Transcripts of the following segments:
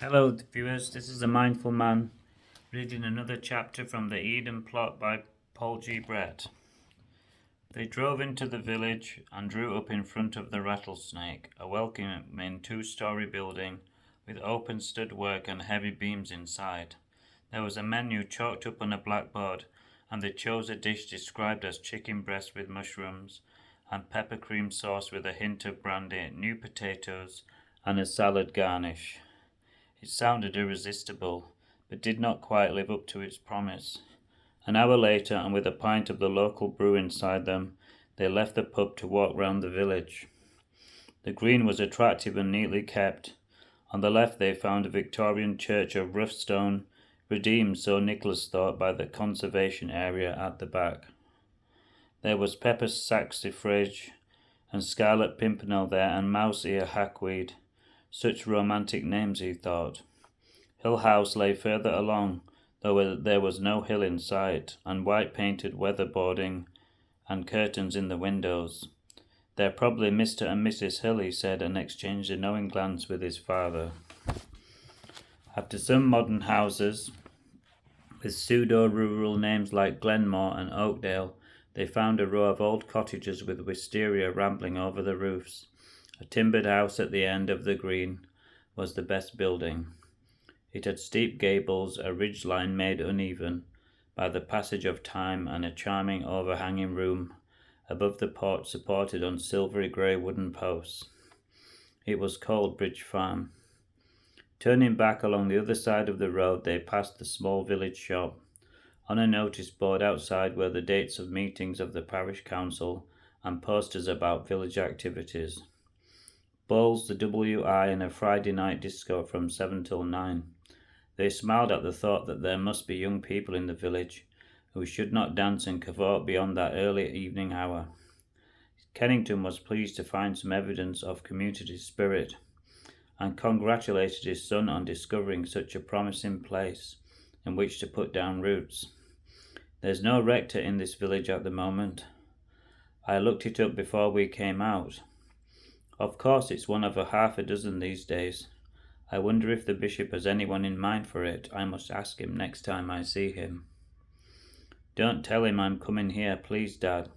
Hello, viewers. This is the Mindful Man reading another chapter from the Eden Plot by Paul G. Brett. They drove into the village and drew up in front of the Rattlesnake, a welcoming two-story building with open stud-work and heavy beams inside. There was a menu chalked up on a blackboard, and they chose a dish described as chicken breast with mushrooms and pepper cream sauce with a hint of brandy, new potatoes, and a salad garnish. It sounded irresistible, but did not quite live up to its promise. An hour later, and with a pint of the local brew inside them, they left the pub to walk round the village. The green was attractive and neatly kept. On the left they found a Victorian church of rough stone, redeemed, so Nicholas thought, by the conservation area at the back. There was pepper saxifrage and scarlet pimpernel there, and mouse ear hackweed. Such romantic names, he thought. Hill House lay further along, though there was no hill in sight, and white-painted weatherboarding and curtains in the windows. "They're probably Mr. and Mrs. Hill," he said, and exchanged a knowing glance with his father. After some modern houses, with pseudo-rural names like Glenmore and Oakdale, they found a row of old cottages with wisteria rambling over the roofs. A timbered house at the end of the green was the best building. It had steep gables, a ridge-line made uneven by the passage of time, and a charming overhanging room above the porch supported on silvery grey wooden posts. It was called Bridge Farm. Turning back along the other side of the road, they passed the small village shop. On a notice board outside were the dates of meetings of the parish council and posters about village activities. Bowls, the WI, and a Friday night disco from 7 till 9. They smiled at the thought that there must be young people in the village who should not dance and cavort beyond that early evening hour. Kennington was pleased to find some evidence of community spirit, and congratulated his son on discovering such a promising place in which to put down roots. "There's no rector in this village at the moment. I looked it up before we came out. Of course it's one of half a dozen these days. I wonder if the bishop has anyone in mind for it. I must ask him next time I see him." "Don't tell him I'm coming here, please, Dad.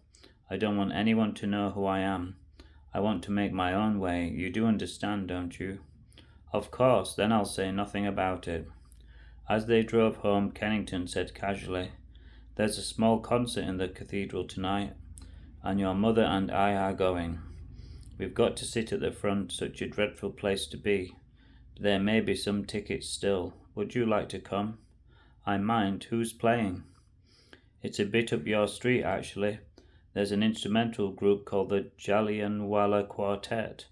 I don't want anyone to know who I am. I want to make my own way. You do understand, don't you?" "Of course, then I'll say nothing about it." As they drove home, Kennington said casually, "There's a small concert in the cathedral tonight, and your mother and I are going. We've got to sit at the front, such a dreadful place to be. But there may be some tickets still. Would you like to come?" "I mind. Who's playing?" "It's a bit up your street, actually. There's an instrumental group called the Jallianwala Quartet,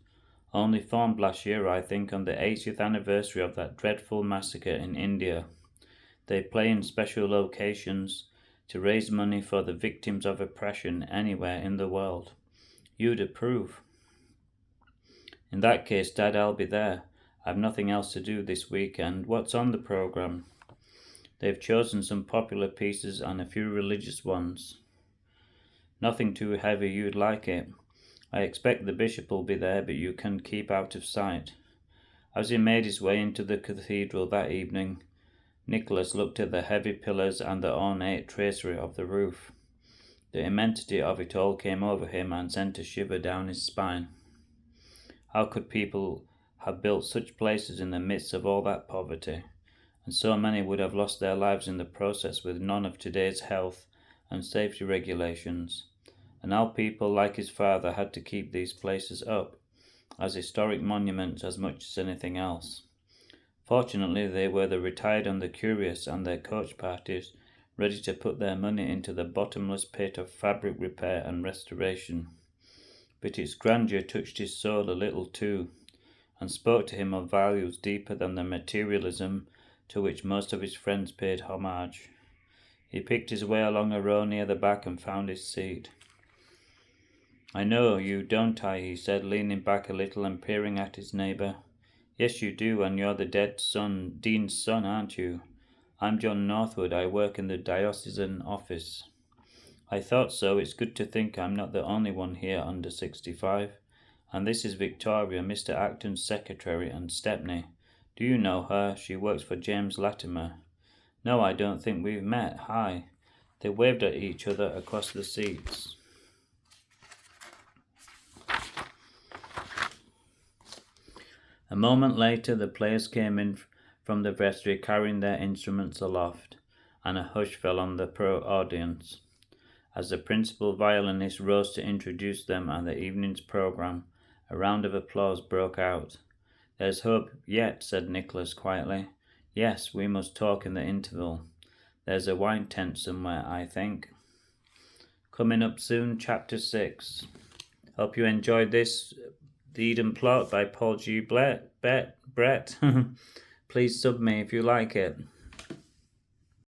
only formed last year, I think, on the 80th anniversary of that dreadful massacre in India. They play in special locations to raise money for the victims of oppression anywhere in the world. You'd approve." "In that case, Dad, I'll be there. I've nothing else to do this weekend. What's on the programme?" "They've chosen some popular pieces and a few religious ones. Nothing too heavy, you'd like it. I expect the bishop'll be there, but you can keep out of sight." As he made his way into the cathedral that evening, Nicholas looked at the heavy pillars and the ornate tracery of the roof. The immensity of it all came over him and sent a shiver down his spine. How could people have built such places in the midst of all that poverty? And so many would have lost their lives in the process with none of today's health and safety regulations. And our people, like his father, had to keep these places up as historic monuments as much as anything else. Fortunately, they were the retired and the curious, and their coach parties ready to put their money into the bottomless pit of fabric repair and restoration. But its grandeur touched his soul a little too, and spoke to him of values deeper than the materialism to which most of his friends paid homage. He picked his way along a row near the back and found his seat. "I know you, don't I?" he said, leaning back a little and peering at his neighbour. "Yes, you do, and you're the dean's son, aren't you? I'm John Northwood. I work in the diocesan office." "I thought so. It's good to think I'm not the only one here under 65. And this is Victoria, Mr. Acton's secretary, and Stepney. Do you know her? She works for James Latimer. No, I don't think we've met. Hi. They waved at each other across the seats. A moment later, the players came in from the vestry carrying their instruments aloft, and a hush fell on the audience. As the principal violinist rose to introduce them at the evening's programme, a round of applause broke out. There's hope yet, said Nicholas quietly. Yes, we must talk in the interval. There's a wine tent somewhere, I think. Coming up soon, Chapter 6. Hope you enjoyed this. The Eden Plot by Paul G. Brett. Please sub me if you like it.